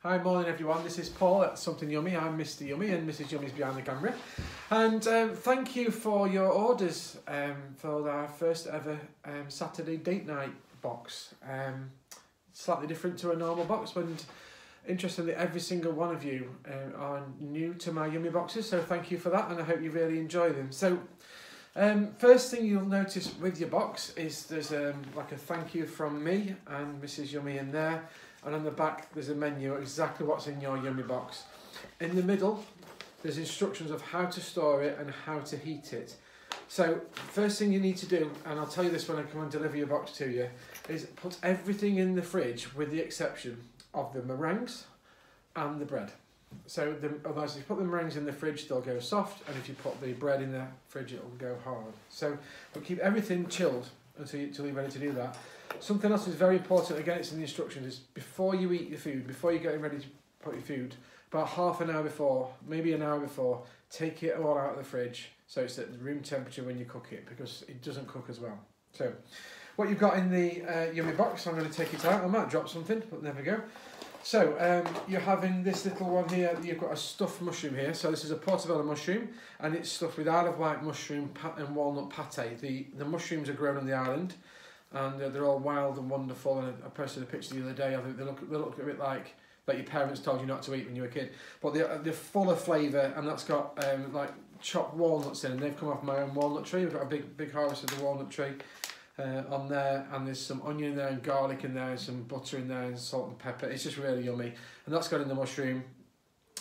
Hi, morning everyone. This is Paul at Something Yummy. I'm Mr. Yummy and Mrs. Yummy's behind the camera. And thank you for your orders for our first ever Saturday date night box. Slightly different to a normal box, and interestingly, every single one of you are new to my Yummy boxes, so thank you for that, and I hope you really enjoy them. So, first thing you'll notice with your box is there's like a thank you from me and Mrs. Yummy in there. And on the back there's a menu of exactly what's in your Yummy box. In the middle there's instructions of how to store it and how to heat it. So first thing you need to do, and I'll tell you this when I come and deliver your box to you, is put everything in the fridge with the exception of the meringues and the bread. So otherwise if you put the meringues in the fridge they'll go soft, and if you put the bread in the fridge it'll go hard. So we'll keep everything chilled until you're ready to do that. Something else is very important, again it's in the instructions, is before you eat your food, before you're getting ready to put your food, about half an hour before, maybe an hour before, take it all out of the fridge so it's at room temperature when you cook it, because it doesn't cook as well. So what you've got in the Yummy box, I'm going to take it out. I might drop something, but there we go. So you're having this little one here. You've got a stuffed mushroom here. So this is a portobello mushroom, and it's stuffed with Isle of Wight mushroom and walnut pate. The mushrooms are grown on the island, and they're all wild and wonderful. And I posted a picture the other day. I think they look a bit like your parents told you not to eat when you were a kid. But they're full of flavour, and that's got like chopped walnuts in, and they've come off my own walnut tree. We've got a big harvest of the walnut tree on there, and there's some onion in there and garlic in there and some butter in there and salt and pepper. It's just really yummy, and that's got in the mushroom.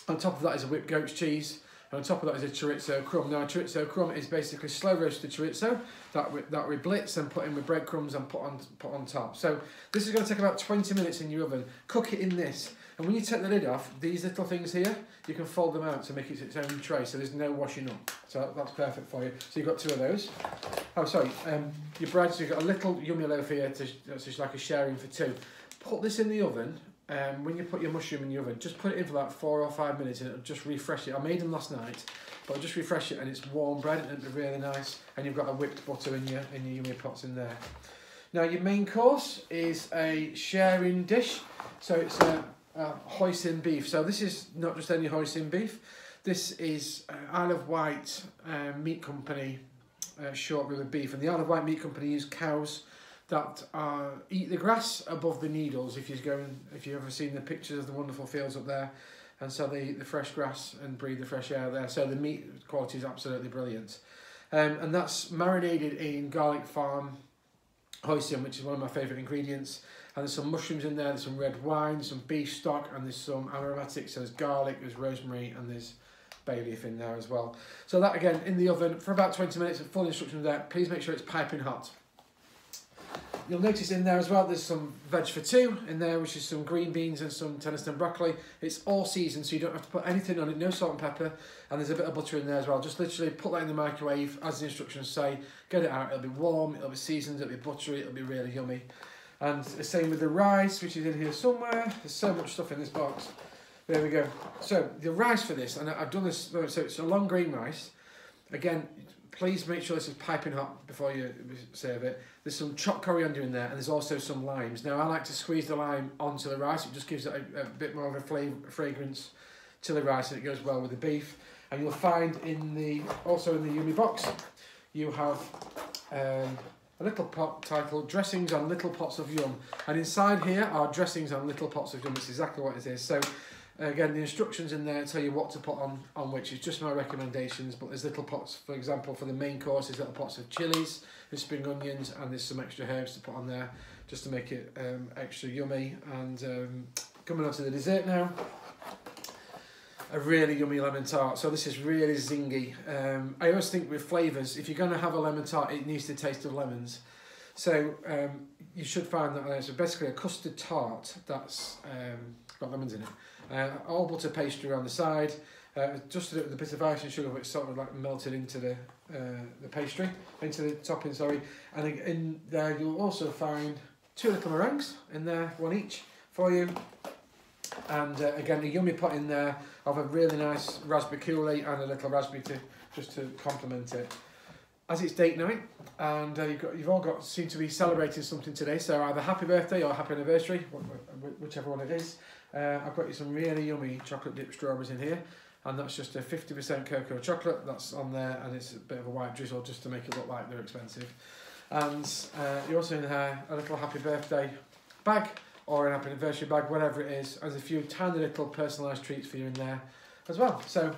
On top of that is a whipped goat's cheese, and on top of that is a chorizo crumb. Now a chorizo crumb is basically slow roasted chorizo that we blitz and put in with breadcrumbs and put on top. So this is going to take about 20 minutes in your oven. Cook it in this, and when you take the lid off, these little things here, you can fold them out to make it its own tray, so there's no washing up. So that's perfect for you. So you've got two of those. Oh, sorry, your bread, so you've got a little Yummy loaf here, that's just like a sharing for two. Put this in the oven, when you put your mushroom in the oven, just put it in for like 4 or 5 minutes and it'll just refresh it. I made them last night, but I'll just refresh it, and it's warm bread and it'll be really nice, and you've got a whipped butter in your Yummy pots in there. Now your main course is a sharing dish, so it's a Hoisin Beef. So this is not just any Hoisin Beef, this is Isle of Wight Meat Company short rib of beef, and the Isle of Wight Meat Company use cows that eat the grass above the needles. If you've ever seen the pictures of the wonderful fields up there, and so they eat the fresh grass and breathe the fresh air there, so the meat quality is absolutely brilliant. And that's marinated in garlic farm hoisin, which is one of my favourite ingredients. And there's some mushrooms in there, there's some red wine, some beef stock, and there's some aromatics. So there's garlic, there's rosemary, and there's bay leaf in there as well. So that again in the oven for about 20 minutes, and full instructions there. Please make sure it's piping hot. You'll notice in there as well there's some veg for two in there, which is some green beans and some Tennyson broccoli. It's all seasoned, so you don't have to put anything on it, no salt and pepper, and there's a bit of butter in there as well. Just literally put that in the microwave as the instructions say, get it out, it'll be warm, it'll be seasoned, it'll be buttery, it'll be really yummy. And the same with the rice, which is in here somewhere. There's so much stuff in this box. There we go. So the rice for this, and I've done this, so it's a long grain rice. Again, please make sure this is piping hot before you serve it. There's some chopped coriander in there, and there's also some limes. Now I like to squeeze the lime onto the rice. It just gives it a bit more of a fragrance to the rice, and it goes well with the beef. And you'll find also in the Yummy box, you have a little pot titled Dressings on Little Pots of Yum, and inside here are dressings on little pots of yum. It's exactly what it is. So again, the instructions in there tell you what to put on which. It's just my recommendations, but there's little pots, for example, for the main course, there's little pots of chilies, there's spring onions, and there's some extra herbs to put on there just to make it extra yummy. And coming on to the dessert now, a really yummy lemon tart. So this is really zingy. I always think with flavours, if you're going to have a lemon tart, it needs to taste of lemons. So you should find that it's basically a custard tart that's got lemons in it. All butter pastry on the side, just with a bit of ice and sugar, which sort of like melted into the pastry, into the topping, sorry. And in there you'll also find 2 little meringues in there, one each for you. And again, a Yummy pot in there of a really nice raspberry coulis and a little raspberry just to complement it. as it's date night, and you've all got seem to be celebrating something today. So either happy birthday or happy anniversary, whichever one it is. I've got you some really yummy chocolate dipped strawberries in here, and that's just a 50% cocoa chocolate that's on there, and it's a bit of a white drizzle just to make it look like they're expensive. And you're also in there a little happy birthday bag or an happy anniversary bag, whatever it is. There's a few tiny little personalised treats for you in there as well. So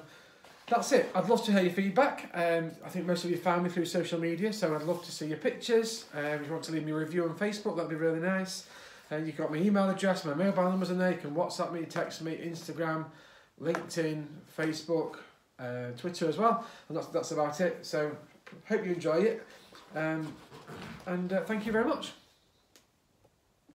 that's it. I'd love to hear your feedback. I think most of you found me through social media, so I'd love to see your pictures. If you want to leave me a review on Facebook, that'd be really nice. You've got my email address, my mobile numbers in there. You can WhatsApp me, text me, Instagram, LinkedIn, Facebook, Twitter as well. And that's about it. So hope you enjoy it. And thank you very much.